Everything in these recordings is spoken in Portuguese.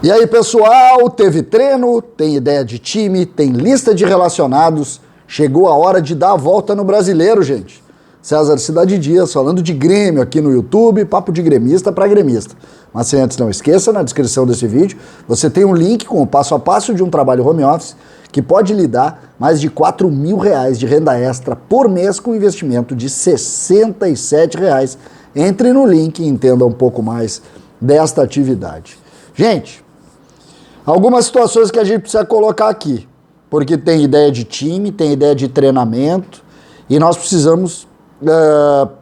E aí, pessoal, teve treino, tem ideia de time, tem lista de relacionados. Chegou a hora de dar a volta no Brasileiro, gente. César Cidade Dias falando de Grêmio aqui no YouTube, papo de gremista para gremista. Mas sem antes, não esqueça, na descrição desse vídeo, você tem um link com o passo a passo de um trabalho home office que pode lhe dar mais de R$4.000 de renda extra por mês com investimento de R$67. Entre no link e entenda um pouco mais desta atividade. Gente, algumas situações que a gente precisa colocar aqui, porque tem ideia de time, tem ideia de treinamento, e nós precisamos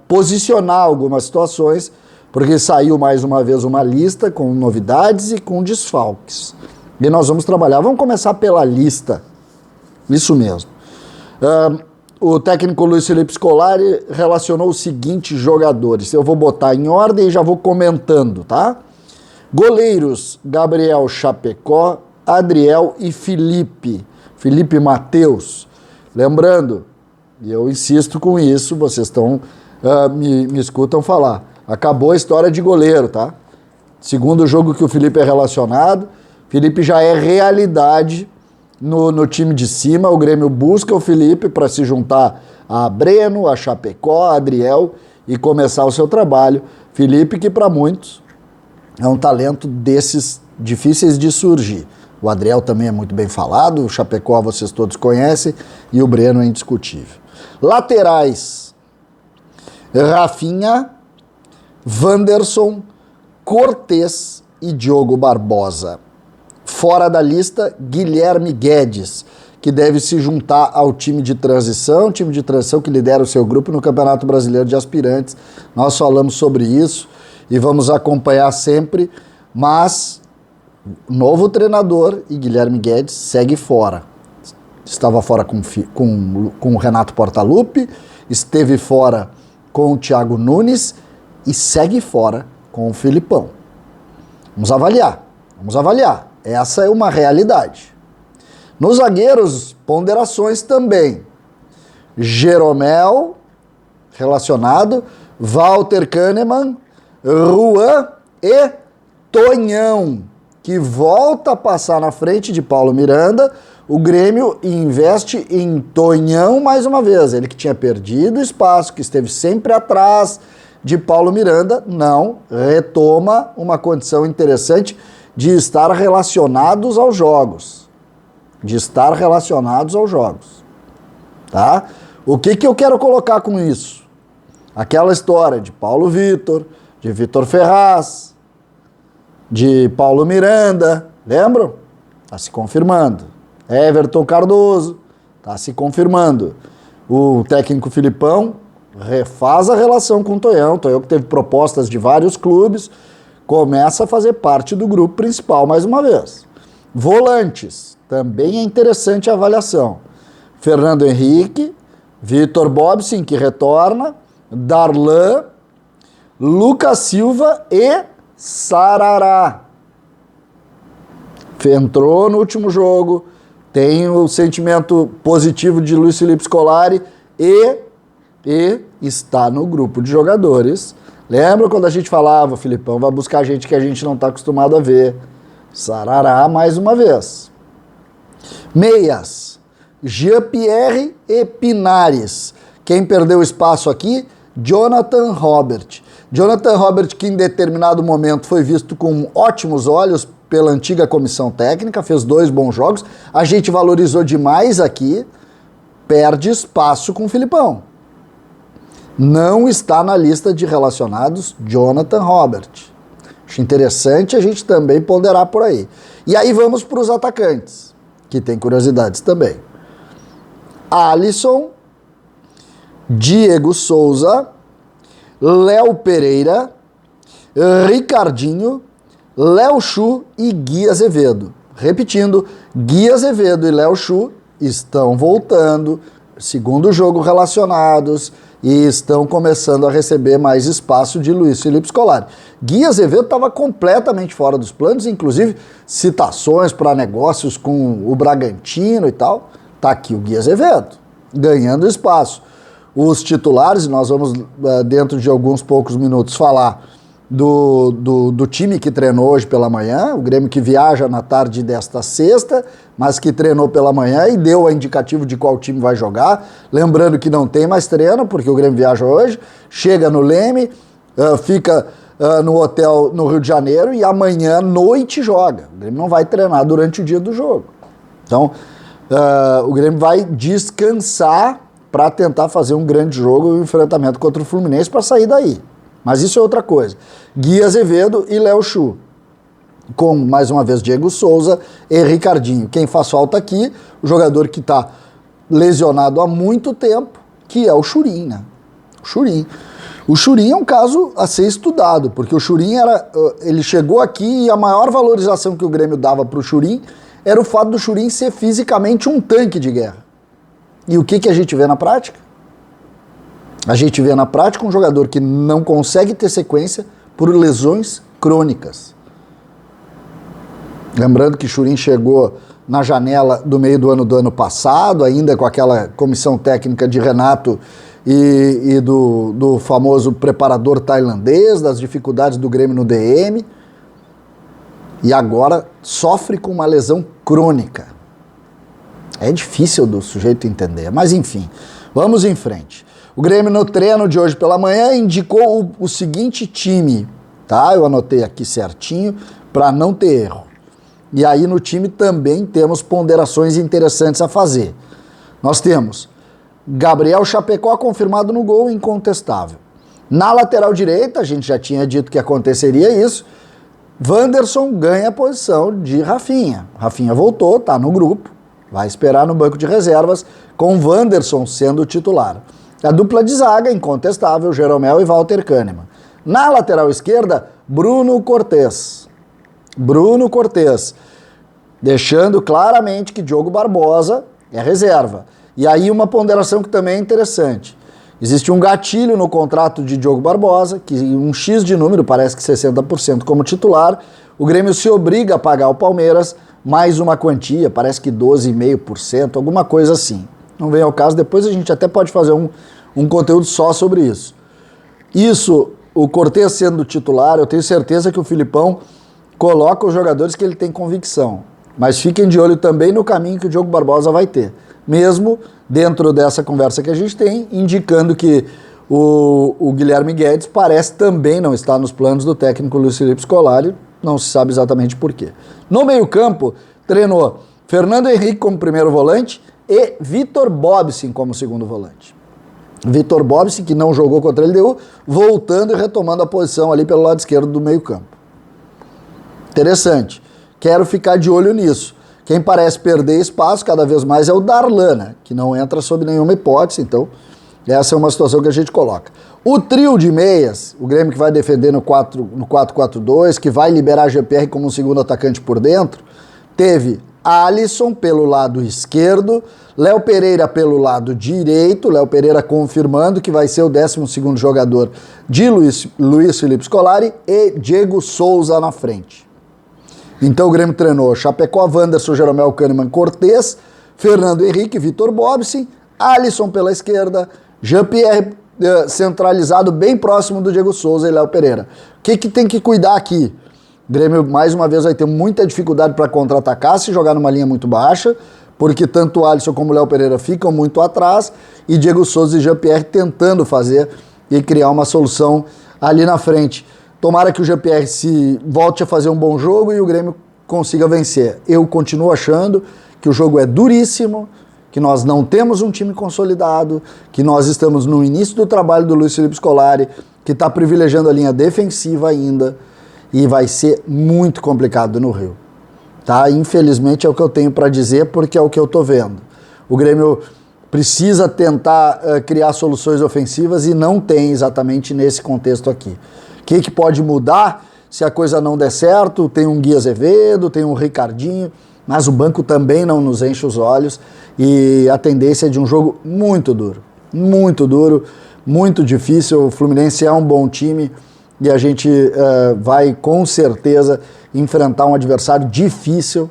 posicionar algumas situações, porque saiu mais uma vez uma lista com novidades e com desfalques. E nós vamos trabalhar, vamos começar pela lista, isso mesmo. O técnico Luiz Felipe Scolari relacionou os seguintes jogadores, eu vou botar em ordem e já vou comentando, tá? Goleiros, Gabriel Chapecó, Adriel e Felipe Mateus. Lembrando, e eu insisto com isso, vocês estão me escutam falar, acabou a história de goleiro, tá? Segundo jogo que o Felipe é relacionado, Felipe já é realidade no time de cima, o Grêmio busca o Felipe para se juntar a Breno, a Chapecó, a Adriel e começar o seu trabalho. Felipe que para muitos é um talento desses difíceis de surgir. O Adriel também é muito bem falado, o Chapecó vocês todos conhecem e o Breno é indiscutível. Laterais, Rafinha, Wanderson, Cortez e Diogo Barbosa. Fora da lista, Guilherme Guedes, que deve se juntar ao time de transição que lidera o seu grupo no Campeonato Brasileiro de Aspirantes. Nós falamos sobre isso e vamos acompanhar sempre, mas novo treinador e Guilherme Guedes segue fora. Estava fora com o Renato Portaluppi, esteve fora com o Thiago Nunes e segue fora com o Filipão. Vamos avaliar. Essa é uma realidade. Nos zagueiros, ponderações também. Jeromel, relacionado, Walter Kahneman, Juan e Tonhão, que volta a passar na frente de Paulo Miranda. O Grêmio investe em Tonhão mais uma vez. Ele que tinha perdido espaço, que esteve sempre atrás de Paulo Miranda, não, retoma uma condição interessante de estar relacionados aos jogos. Tá? O que eu quero colocar com isso? Aquela história de Paulo Vitor, de Vitor Ferraz, de Paulo Miranda, lembram? Está se confirmando. Everton Cardoso, está se confirmando. O técnico Filipão refaz a relação com o Tonhão que teve propostas de vários clubes, começa a fazer parte do grupo principal mais uma vez. Volantes, também é interessante a avaliação. Fernando Henrique, Vitor Bobsin, que retorna, Darlan, Lucas Silva e Sarará. Entrou no último jogo, tem o sentimento positivo de Luiz Felipe Scolari e está no grupo de jogadores. Lembra quando a gente falava, o Filipão vai buscar gente que a gente não está acostumado a ver. Sarará mais uma vez. Meias, Jean-Pierre e Pinares. Quem perdeu espaço aqui? Jonathan Robert. Jonathan Robert, que em determinado momento foi visto com ótimos olhos pela antiga comissão técnica, fez 2 bons jogos. A gente valorizou demais aqui, perde espaço com o Filipão. Não está na lista de relacionados Jonathan Robert. Acho interessante a gente também ponderar por aí. E aí vamos para os atacantes, que tem curiosidades também. Alisson, Diego Souza, Léo Pereira, Ricardinho, Léo Chu e Gui Azevedo. Repetindo, Gui Azevedo e Léo Chu estão voltando, segundo jogo relacionados, e estão começando a receber mais espaço de Luiz Felipe Scolari. Gui Azevedo estava completamente fora dos planos, inclusive citações para negócios com o Bragantino e tal. Tá aqui o Gui Azevedo, ganhando espaço. Os titulares, nós vamos dentro de alguns poucos minutos falar do time que treinou hoje pela manhã, o Grêmio que viaja na tarde desta sexta, mas que treinou pela manhã e deu a indicativo de qual time vai jogar. Lembrando que não tem mais treino, porque o Grêmio viaja hoje, chega no Leme, fica no hotel no Rio de Janeiro e amanhã à noite joga. O Grêmio não vai treinar durante o dia do jogo. Então, o Grêmio vai descansar para tentar fazer um grande jogo, um enfrentamento contra o Fluminense para sair daí. Mas isso é outra coisa. Gui Azevedo e Léo Chu. Com, mais uma vez, Diego Souza e Ricardinho. Quem faz falta aqui, o jogador que está lesionado há muito tempo, que é o Churin, né? O Churin. O Churin é um caso a ser estudado, porque o Churin ele chegou aqui e a maior valorização que o Grêmio dava para o Churin era o fato do Churin ser fisicamente um tanque de guerra. E o que a gente vê na prática? A gente vê na prática um jogador que não consegue ter sequência por lesões crônicas. Lembrando que Churin chegou na janela do meio do ano passado, ainda com aquela comissão técnica de Renato e do famoso preparador tailandês, das dificuldades do Grêmio no DM, e agora sofre com uma lesão crônica. É difícil do sujeito entender, mas enfim, vamos em frente. O Grêmio no treino de hoje pela manhã indicou o seguinte time, tá? Eu anotei aqui certinho para não ter erro. E aí no time também temos ponderações interessantes a fazer. Nós temos Gabriel Chapecó confirmado no gol, incontestável. Na lateral direita, a gente já tinha dito que aconteceria isso, Wanderson ganha a posição de Rafinha. Rafinha voltou, tá no grupo, vai esperar no banco de reservas, com Wanderson sendo o titular. A dupla de zaga, incontestável, Jeromel e Walter Kahneman. Na lateral esquerda, Bruno Cortez. Bruno Cortez, deixando claramente que Diogo Barbosa é reserva. E aí uma ponderação que também é interessante. Existe um gatilho no contrato de Diogo Barbosa, que um X de número, parece que 60% como titular, o Grêmio se obriga a pagar ao Palmeiras mais uma quantia, parece que 12,5%, alguma coisa assim. Não vem ao caso, depois a gente até pode fazer um conteúdo só sobre isso. Isso, o Cortez sendo titular, eu tenho certeza que o Filipão coloca os jogadores que ele tem convicção. Mas fiquem de olho também no caminho que o Diogo Barbosa vai ter. Mesmo dentro dessa conversa que a gente tem, indicando que o Guilherme Guedes parece também não estar nos planos do técnico Luiz Felipe Scolari, não se sabe exatamente por quê. No meio-campo, treinou Fernando Henrique como primeiro volante e Vitor Bobsin como segundo volante. Vitor Bobsin, que não jogou contra a LDU, voltando e retomando a posição ali pelo lado esquerdo do meio-campo. Interessante. Quero ficar de olho nisso. Quem parece perder espaço cada vez mais é o Darlan, né? Que não entra sob nenhuma hipótese, então essa é uma situação que a gente coloca. O trio de meias, o Grêmio que vai defender no 4-4-2, que vai liberar GPR como um segundo atacante por dentro, teve Alisson pelo lado esquerdo, Léo Pereira pelo lado direito, Léo Pereira confirmando que vai ser o 12º jogador de Luiz Felipe Scolari, e Diego Souza na frente. Então o Grêmio treinou Chapecó, Wanderson, Jeromel, Kahneman, Cortez, Fernando Henrique, Vitor Bobsin, Alisson pela esquerda, Jean-Pierre centralizado bem próximo do Diego Souza e Léo Pereira. O que tem que cuidar aqui? O Grêmio mais uma vez vai ter muita dificuldade para contra-atacar se jogar numa linha muito baixa, porque tanto o Alisson como o Léo Pereira ficam muito atrás e Diego Souza e Jean-Pierre tentando fazer e criar uma solução ali na frente. Tomara que o GPR se volte a fazer um bom jogo e o Grêmio consiga vencer. Eu continuo achando que o jogo é duríssimo, que nós não temos um time consolidado, que nós estamos no início do trabalho do Luiz Felipe Scolari, que está privilegiando a linha defensiva ainda, e vai ser muito complicado no Rio. Tá? Infelizmente é o que eu tenho para dizer, porque é o que eu estou vendo. O Grêmio precisa tentar criar soluções ofensivas e não tem exatamente nesse contexto aqui. O que pode mudar se a coisa não der certo? Tem um Gui Azevedo, tem um Ricardinho, mas o banco também não nos enche os olhos e a tendência é de um jogo muito duro, muito difícil. O Fluminense é um bom time e a gente vai com certeza enfrentar um adversário difícil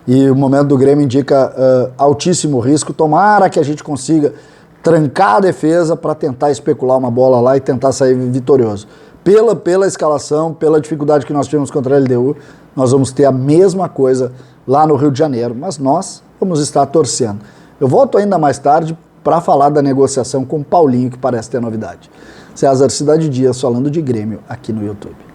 e o momento do Grêmio indica altíssimo risco. Tomara que a gente consiga trancar a defesa para tentar especular uma bola lá e tentar sair vitorioso. pela escalação, pela dificuldade que nós tivemos contra a LDU, nós vamos ter a mesma coisa lá no Rio de Janeiro, mas nós vamos estar torcendo. Eu volto ainda mais tarde para falar da negociação com o Paulinho, que parece ter novidade. César Cidade Dias falando de Grêmio aqui no YouTube.